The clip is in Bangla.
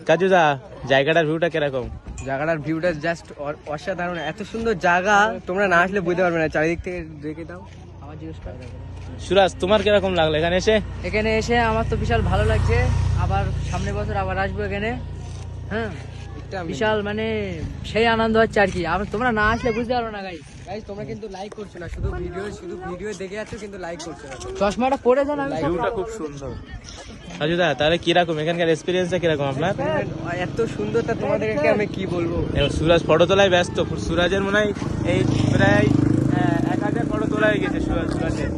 কাজুদা জায়গাটার ভিউটা কিরকম? জায়গাটার ভিউটা জাস্ট অসাধারণ, এত সুন্দর জায়গা তোমরা না আসলে বুঝতে পারবে না। চারিদিক থেকে দেখে দাও। আমার জিজ্ঞেস করে সুরাজ তোমার কিরকম লাগলো এখানে এসে? এখানে এসে আমার তো বিশাল ভালো লাগছে, আবার সামনের বছর আবার আসবো এখানে। হ্যাঁ, বিশাল মানে সেই আনন্দ হচ্ছে আর কি। আবার তোমরা না আসলে বুঝতে পারো না গাইস। গাইস তোমরা কিন্তু লাইক করছো না, শুধু ভিডিও দেখে যাচ্ছ কিন্তু লাইক করছো না। চশমাটা পরে যান। আমি ভিউটা খুব সুন্দর। কাজুদা তাহলে কিরকম এখানকার এক্সপিরিয়েন্সটা কিরকম আপনার? এত সুন্দর, তা তোমাদেরকে আমি কি বলবো। সুরাজ ফটো তোলায় ব্যস্ত। সুরাজের মনে হয় এই প্রায় 1000 ফটো তোলা হয়ে গেছে সুরাজের।